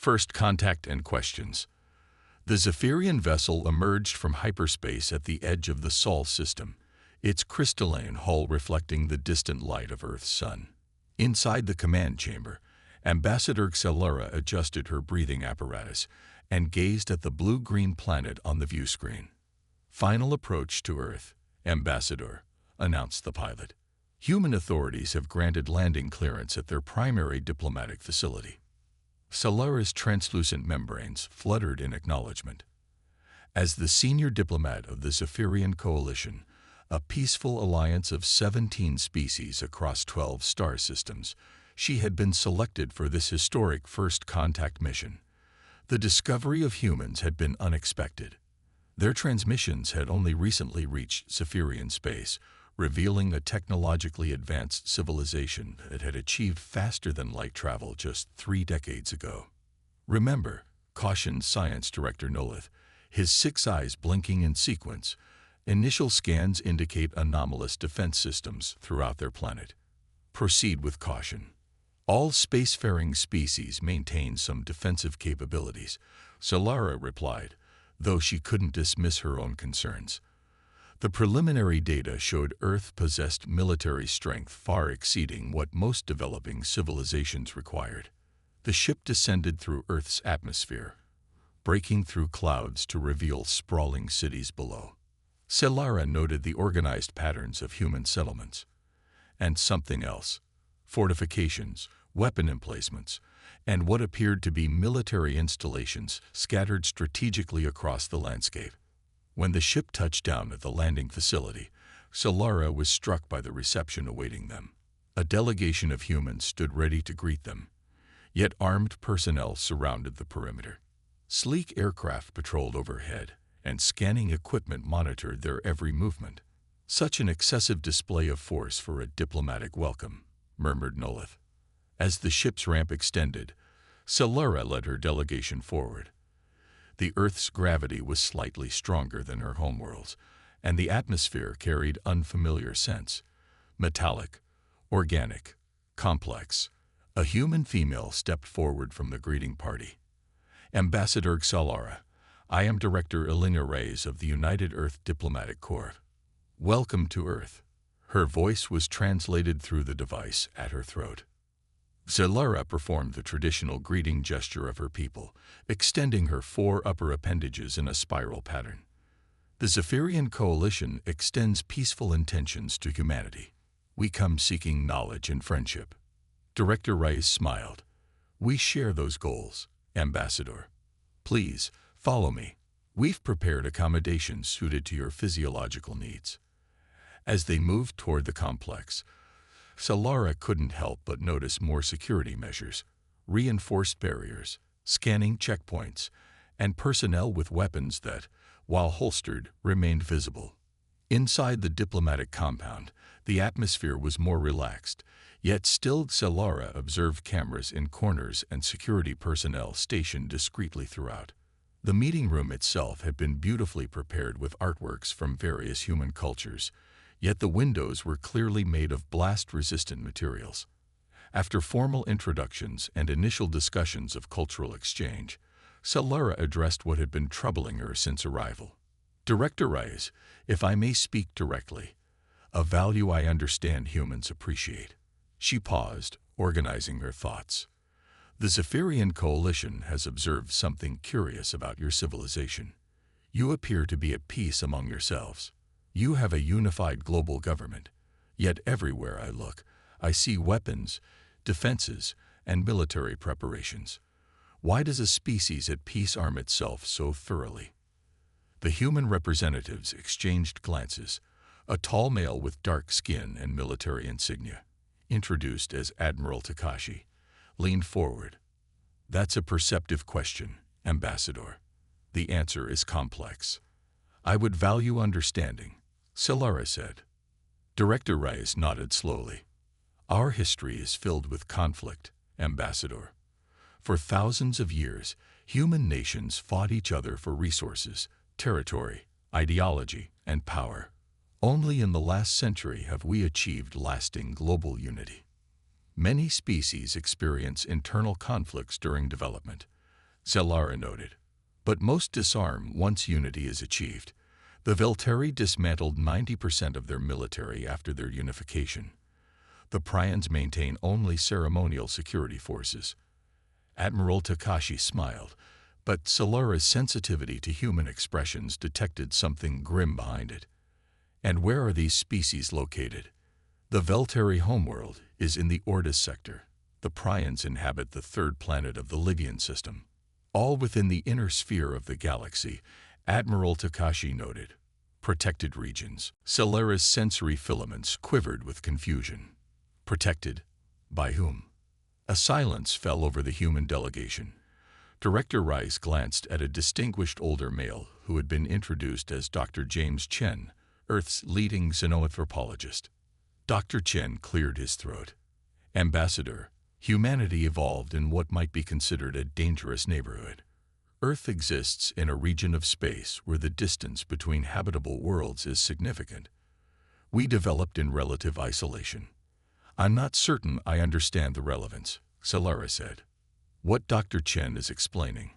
First contact and questions. The Zephyrian vessel emerged from hyperspace at the edge of the Sol system, its crystalline hull reflecting the distant light of Earth's sun. Inside the command chamber, Ambassador Xelara adjusted her breathing apparatus and gazed at the blue-green planet on the view screen. Final approach to Earth, Ambassador, announced the pilot. Human authorities have granted landing clearance at their primary diplomatic facility. Xelara's translucent membranes fluttered in acknowledgement. As the senior diplomat of the Zephyrian Coalition, a peaceful alliance of 17 species across 12 star systems, she had been selected for this historic first contact mission. The discovery of humans had been unexpected. Their transmissions had only recently reached Zephyrian space, revealing a technologically advanced civilization that had achieved faster than light travel just 3 decades ago. "Remember," cautioned Science Director Nolith, his 6 eyes blinking in sequence, "initial scans indicate anomalous defense systems throughout their planet. Proceed with caution. All spacefaring species maintain some defensive capabilities," Xelara replied, though she couldn't dismiss her own concerns. The preliminary data showed Earth possessed military strength far exceeding what most developing civilizations required. The ship descended through Earth's atmosphere, breaking through clouds to reveal sprawling cities below. Xelara noted the organized patterns of human settlements. And something else: fortifications, weapon emplacements, and what appeared to be military installations scattered strategically across the landscape. When the ship touched down at the landing facility, Xelara was struck by the reception awaiting them. A delegation of humans stood ready to greet them, yet armed personnel surrounded the perimeter. Sleek aircraft patrolled overhead, and scanning equipment monitored their every movement. "Such an excessive display of force for a diplomatic welcome," murmured Nolith. As the ship's ramp extended, Xelara led her delegation forward. The Earth's gravity was slightly stronger than her homeworld's, and the atmosphere carried unfamiliar scents: metallic, organic, complex. A human female stepped forward from the greeting party. "Ambassador Xelara, I am Director Elena Reyes of the United Earth Diplomatic Corps. Welcome to Earth." Her voice was translated through the device at her throat. Xelara performed the traditional greeting gesture of her people, extending her 4 upper appendages in a spiral pattern. "The Zephyrian Coalition extends peaceful intentions to humanity. We come seeking knowledge and friendship." Director Reyes smiled. "We share those goals, Ambassador. Please, follow me. We've prepared accommodations suited to your physiological needs." As they moved toward the complex, Xelara couldn't help but notice more security measures: reinforced barriers, scanning checkpoints, and personnel with weapons that, while holstered, remained visible. Inside the diplomatic compound, the atmosphere was more relaxed, yet still Xelara observed cameras in corners and security personnel stationed discreetly throughout. The meeting room itself had been beautifully prepared with artworks from various human cultures, yet the windows were clearly made of blast-resistant materials. After formal introductions and initial discussions of cultural exchange, Xelara addressed what had been troubling her since arrival. "Director Reyes, if I may speak directly, a value I understand humans appreciate." She paused, organizing her thoughts. "The Zephyrian Coalition has observed something curious about your civilization. You appear to be at peace among yourselves. You have a unified global government, yet everywhere I look, I see weapons, defenses, and military preparations. Why does a species at peace arm itself so thoroughly?" The human representatives exchanged glances. A tall male with dark skin and military insignia, introduced as Admiral Takashi, leaned forward. "That's a perceptive question, Ambassador. The answer is complex. I would value understanding," Xelara said. Director Reyes nodded slowly. "Our history is filled with conflict, Ambassador. For thousands of years, human nations fought each other for resources, territory, ideology, and power. Only in the last century have we achieved lasting global unity. Many species experience internal conflicts during development, Zelara noted. But most disarm once unity is achieved. The Velteri dismantled 90% of their military after their unification. The Prions maintain only ceremonial security forces. Admiral Takashi smiled, but Zelara's sensitivity to human expressions detected something grim behind it. And where are these species located? The Velteri homeworld is in the Ordos sector. The Prions inhabit the third planet of the Lydian system. All within the inner sphere of the galaxy, Admiral Takashi noted. Protected regions. Zelara's sensory filaments quivered with confusion. Protected? By whom? A silence fell over the human delegation. Director Rice glanced at a distinguished older male who had been introduced as Dr. James Chen, Earth's leading xenoanthropologist. Dr. Chen cleared his throat. Ambassador, humanity evolved in what might be considered a dangerous neighborhood. Earth exists in a region of space where the distance between habitable worlds is significant. We developed in relative isolation. I'm not certain I understand the relevance, Zelara said. What Dr. Chen is explaining,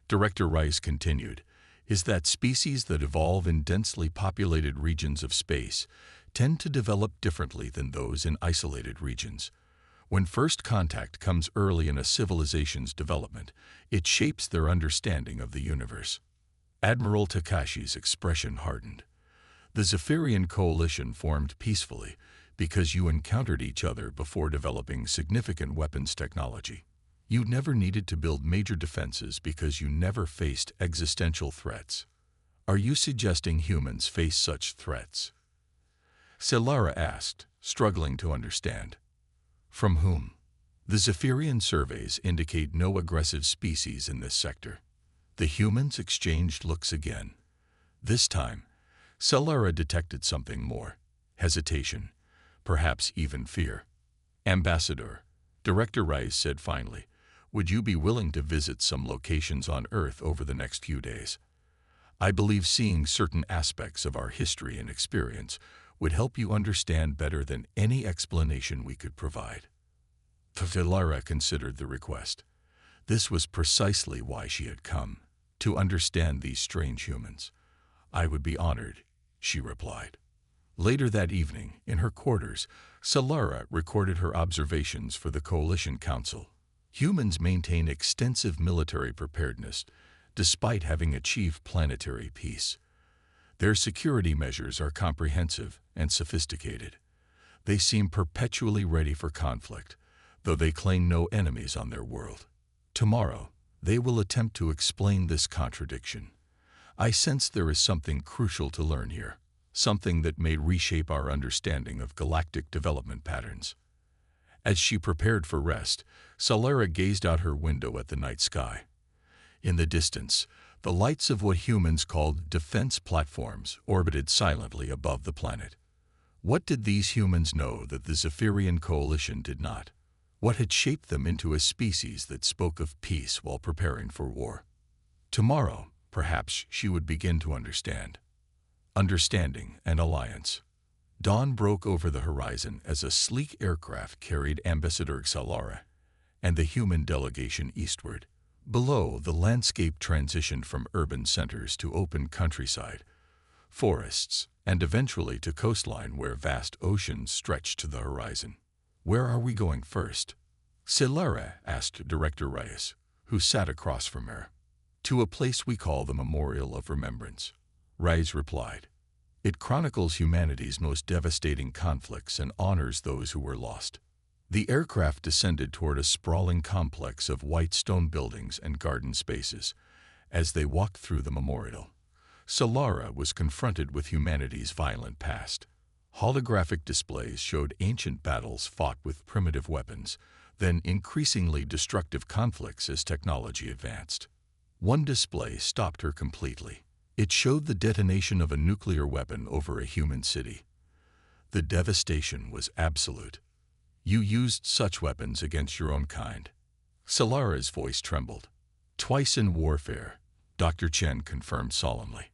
Director Rice continued, is that species that evolve in densely populated regions of space tend to develop differently than those in isolated regions. When first contact comes early in a civilization's development, it shapes their understanding of the universe. Admiral Takashi's expression hardened. The Zephyrian coalition formed peacefully because you encountered each other before developing significant weapons technology. You never needed to build major defenses because you never faced existential threats. Are you suggesting humans face such threats? Zelara asked, struggling to understand. From whom? The Zephyrian surveys indicate no aggressive species in this sector. The humans exchanged looks again. This time, Zelara detected something more. Hesitation, perhaps even fear. Ambassador, Director Rice said finally, would you be willing to visit some locations on Earth over the next few days? I believe seeing certain aspects of our history and experience would help you understand better than any explanation we could provide. Zelara considered the request. This was precisely why she had come, to understand these strange humans. I would be honored, she replied. Later that evening, in her quarters, Zelara recorded her observations for the Coalition Council. Humans maintain extensive military preparedness, despite having achieved planetary peace. Their security measures are comprehensive and sophisticated. They seem perpetually ready for conflict, though they claim no enemies on their world. Tomorrow, they will attempt to explain this contradiction. I sense there is something crucial to learn here, something that may reshape our understanding of galactic development patterns. As she prepared for rest, Zelara gazed out her window at the night sky. In the distance, the lights of what humans called defense platforms orbited silently above the planet. What did these humans know that the Zephyrian coalition did not? What had shaped them into a species that spoke of peace while preparing for war? Tomorrow, perhaps she would begin to understand. Understanding and alliance. Dawn broke over the horizon as a sleek aircraft carried Ambassador Zelara and the human delegation eastward. Below, the landscape transitioned from urban centers to open countryside, forests, and eventually to coastline where vast oceans stretched to the horizon. Where are we going first? Zelara asked Director Rice, who sat across from her. To a place we call the Memorial of Remembrance, Rice replied. It chronicles humanity's most devastating conflicts and honors those who were lost. The aircraft descended toward a sprawling complex of white stone buildings and garden spaces. As they walked through the memorial, Zelara was confronted with humanity's violent past. Holographic displays showed ancient battles fought with primitive weapons, then increasingly destructive conflicts as technology advanced. One display stopped her completely. It showed the detonation of a nuclear weapon over a human city. The devastation was absolute. You used such weapons against your own kind. Zelara's voice trembled. Twice in warfare, Dr. Chen confirmed solemnly.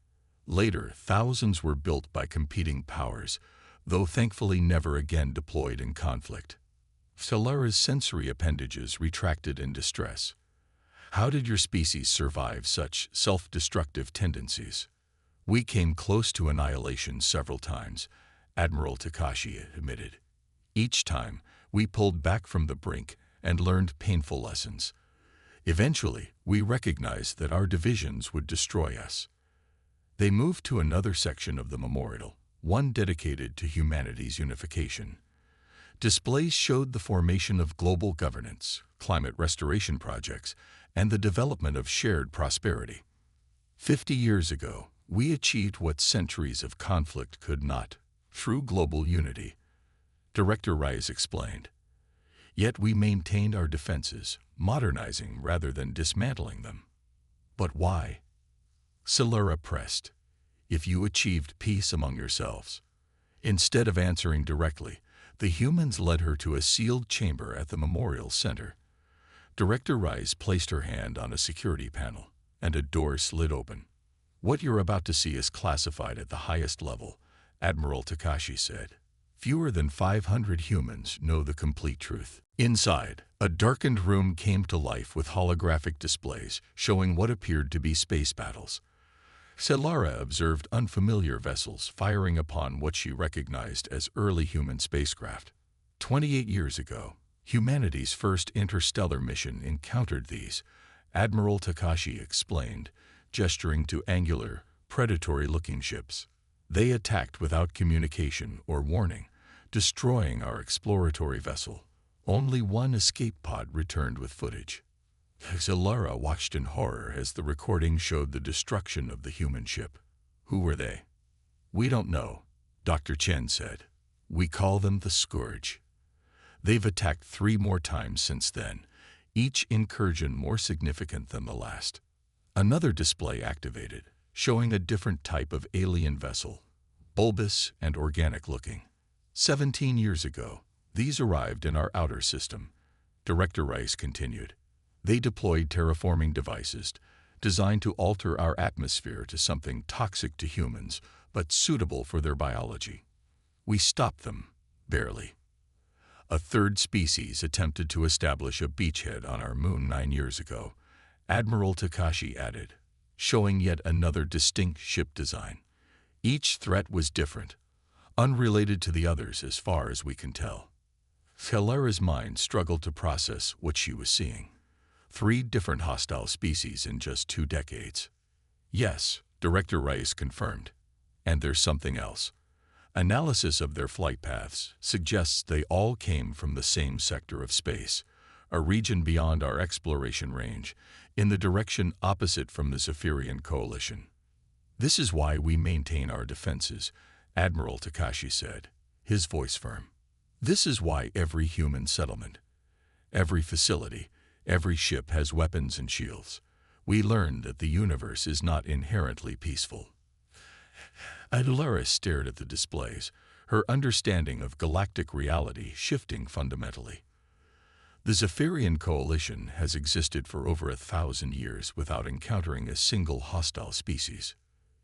Later, thousands were built by competing powers, though thankfully never again deployed in conflict. Zelara's sensory appendages retracted in distress. How did your species survive such self-destructive tendencies? We came close to annihilation several times, Admiral Takashi admitted. Each time, we pulled back from the brink and learned painful lessons. Eventually, we recognized that our divisions would destroy us. They moved to another section of the memorial, one dedicated to humanity's unification. Displays showed the formation of global governance, climate restoration projects, and the development of shared prosperity. 50 years ago, we achieved what centuries of conflict could not, through global unity, Director Rice explained. Yet we maintained our defenses, modernizing rather than dismantling them. But why? Silura pressed. If you achieved peace among yourselves. Instead of answering directly, the humans led her to a sealed chamber at the memorial center. Director Rice placed her hand on a security panel, and a door slid open. What you're about to see is classified at the highest level, Admiral Takashi said. Fewer than 500 humans know the complete truth. Inside, a darkened room came to life with holographic displays showing what appeared to be space battles. Silura observed unfamiliar vessels firing upon what she recognized as early human spacecraft. 28 years ago, humanity's first interstellar mission encountered these, Admiral Takashi explained, gesturing to angular, predatory-looking ships. They attacked without communication or warning, destroying our exploratory vessel. Only one escape pod returned with footage. Silura watched in horror as the recording showed the destruction of the human ship. Who were they? We don't know, Dr. Chen said. We call them the Scourge. They've attacked 3 more times since then, each incursion more significant than the last. Another display activated, showing a different type of alien vessel, bulbous and organic-looking. 17 years ago, these arrived in our outer system, Director Rice continued. They deployed terraforming devices designed to alter our atmosphere to something toxic to humans, but suitable for their biology. We stopped them, barely. A third species attempted to establish a beachhead on our moon 9 years ago, Admiral Takashi added, showing yet another distinct ship design. Each threat was different, unrelated to the others as far as we can tell. Silura's mind struggled to process what she was seeing. 3 different hostile species in just 2 decades. Yes, Director Rice confirmed. And there's something else. Analysis of their flight paths suggests they all came from the same sector of space, a region beyond our exploration range, in the direction opposite from the Zephyrian Coalition. This is why we maintain our defenses, Admiral Takashi said, his voice firm. This is why every human settlement, every facility, every ship has weapons and shields. We learned that the universe is not inherently peaceful. Silura stared at the displays, her understanding of galactic reality shifting fundamentally. The Zephyrian Coalition has existed for over 1,000 years without encountering a single hostile species.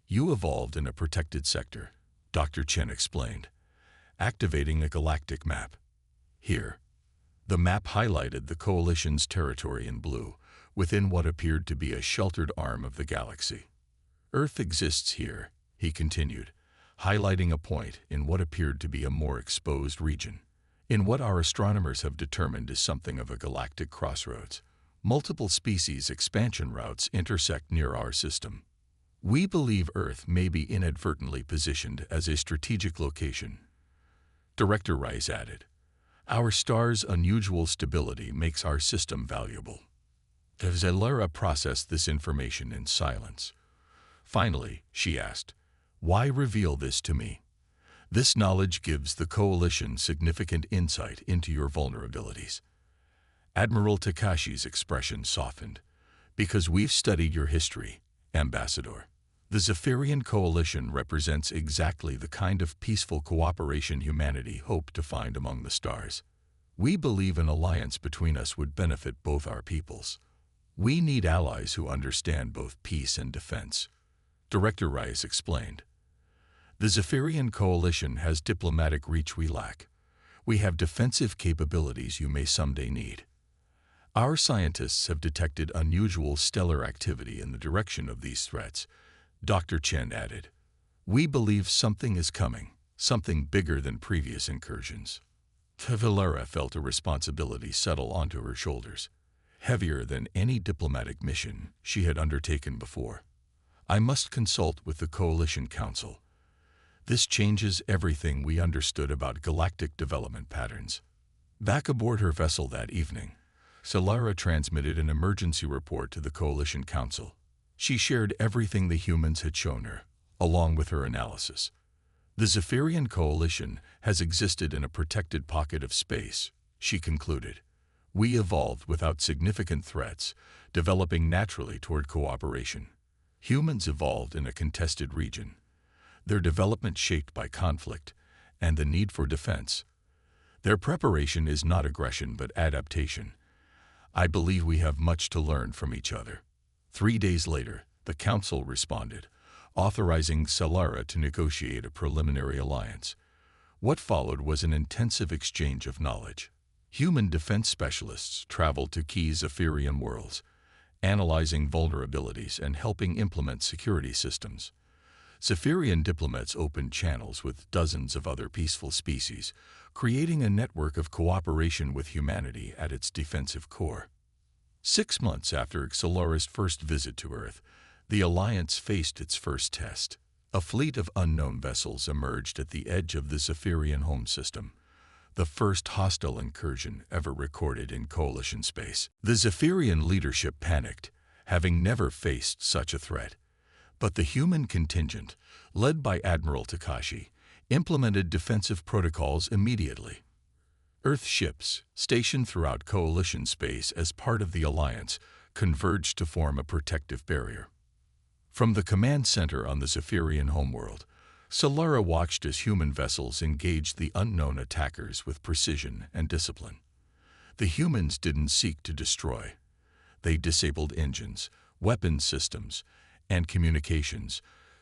You evolved in a protected sector, Dr. Chen explained, activating a galactic map. Here, the map highlighted the Coalition's territory in blue, within what appeared to be a sheltered arm of the galaxy. Earth exists here, he continued, highlighting a point in what appeared to be a more exposed region. In what our astronomers have determined is something of a galactic crossroads. Multiple species expansion routes intersect near our system. We believe Earth may be inadvertently positioned as a strategic location. Director Rice added, our star's unusual stability makes our system valuable. Silura processed this information in silence. Finally, she asked, why reveal this to me? This knowledge gives the Coalition significant insight into your vulnerabilities. Admiral Takashi's expression softened. Because we've studied your history, Ambassador. The Zephyrian Coalition represents exactly the kind of peaceful cooperation humanity hoped to find among the stars. We believe an alliance between us would benefit both our peoples. We need allies who understand both peace and defense, Director Rice explained. The Zephyrian Coalition has diplomatic reach we lack. We have defensive capabilities you may someday need. Our scientists have detected unusual stellar activity in the direction of these threats, Dr. Chen added. We believe something is coming, something bigger than previous incursions. Valera felt a responsibility settle onto her shoulders, heavier than any diplomatic mission she had undertaken before. I must consult with the Coalition Council. This changes everything we understood about galactic development patterns. Back aboard her vessel that evening, Solara transmitted an emergency report to the Coalition Council. She shared everything the humans had shown her, along with her analysis. The Zephyrian Coalition has existed in a protected pocket of space, she concluded. We evolved without significant threats, developing naturally toward cooperation. Humans evolved in a contested region, their development shaped by conflict and the need for defense. Their preparation is not aggression but adaptation. I believe we have much to learn from each other. 3 days later, the Council responded, authorizing Solara to negotiate a preliminary alliance. What followed was an intensive exchange of knowledge. Human defense specialists traveled to key Zephyrian worlds, analyzing vulnerabilities and helping implement security systems. Zephyrian diplomats opened channels with dozens of other peaceful species, creating a network of cooperation with humanity at its defensive core. 6 months after Solara's first visit to Earth, the Alliance faced its first test. A fleet of unknown vessels emerged at the edge of the Zephyrian home system, the first hostile incursion ever recorded in Coalition space. The Zephyrian leadership panicked, having never faced such a threat. But the human contingent, led by Admiral Takashi, implemented defensive protocols immediately. Earth ships, stationed throughout Coalition space as part of the Alliance, converged to form a protective barrier. From the command center on the Zephyrian homeworld, Solara watched as human vessels engaged the unknown attackers with precision and discipline. The humans didn't seek to destroy. They disabled engines, weapon systems, and communications,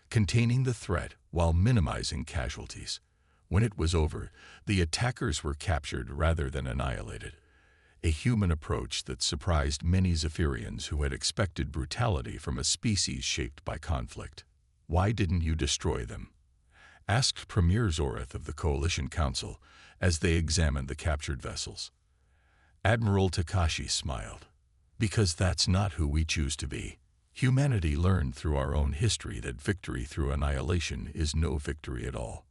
containing the threat while minimizing casualties. When it was over, the attackers were captured rather than annihilated, a human approach that surprised many Zephyrians who had expected brutality from a species shaped by conflict. Why didn't you destroy them? Asked Premier Zorith of the Coalition Council as they examined the captured vessels. Admiral Takashi smiled. Because that's not who we choose to be. Humanity learned through our own history that victory through annihilation is no victory at all.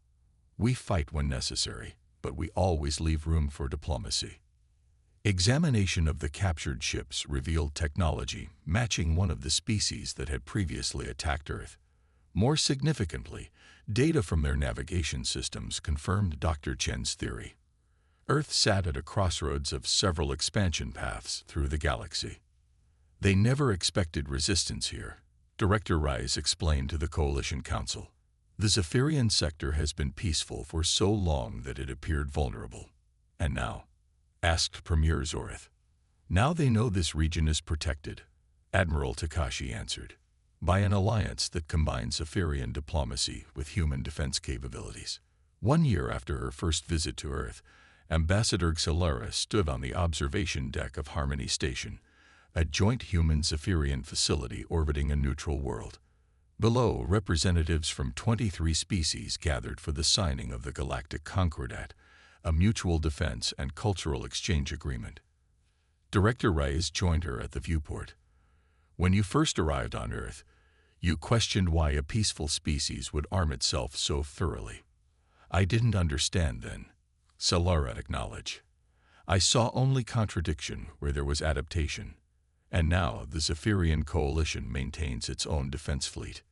We fight when necessary, but we always leave room for diplomacy. Examination of the captured ships revealed technology matching one of the species that had previously attacked Earth. More significantly, data from their navigation systems confirmed Dr. Chen's theory. Earth sat at a crossroads of several expansion paths through the galaxy. They never expected resistance here, Director Rice explained to the Coalition Council. The Zephyrian sector has been peaceful for so long that it appeared vulnerable. And now? Asked Premier Zorith. Now they know this region is protected, Admiral Takashi answered, by an alliance that combines Zephyrian diplomacy with human defense capabilities. 1 year after her first visit to Earth, Ambassador Solara stood on the observation deck of Harmony Station, a joint human-Zephyrian facility orbiting a neutral world. Below, representatives from 23 species gathered for the signing of the Galactic Concordat, a mutual defense and cultural exchange agreement. Director Reyes joined her at the viewport. When you first arrived on Earth, you questioned why a peaceful species would arm itself so thoroughly. I didn't understand then, Solara acknowledged. I saw only contradiction where there was adaptation. And now the Zephyrian Coalition maintains its own defense fleet.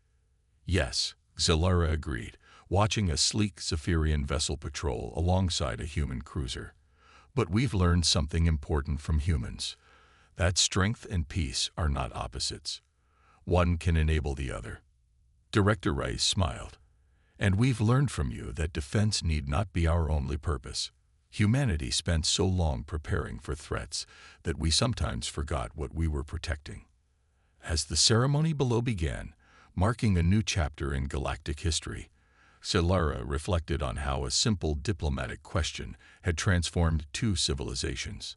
Yes, Solara agreed, watching a sleek Zephyrian vessel patrol alongside a human cruiser. But we've learned something important from humans. That strength and peace are not opposites. One can enable the other. Director Rice smiled. And we've learned from you that defense need not be our only purpose. Humanity spent so long preparing for threats that we sometimes forgot what we were protecting. As the ceremony below began, marking a new chapter in galactic history, Solara reflected on how a simple diplomatic question had transformed 2 civilizations.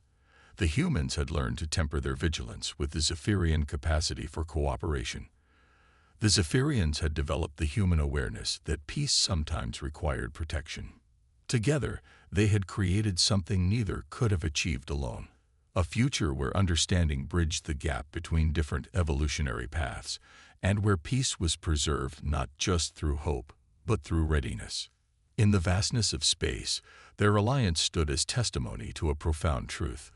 The humans had learned to temper their vigilance with the Zephyrian capacity for cooperation. The Zephyrians had developed the human awareness that peace sometimes required protection. Together, they had created something neither could have achieved alone. A future where understanding bridged the gap between different evolutionary paths, and where peace was preserved not just through hope, but through readiness. In the vastness of space, their alliance stood as testimony to a profound truth.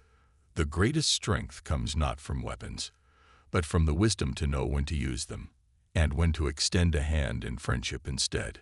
The greatest strength comes not from weapons, but from the wisdom to know when to use them, and when to extend a hand in friendship instead.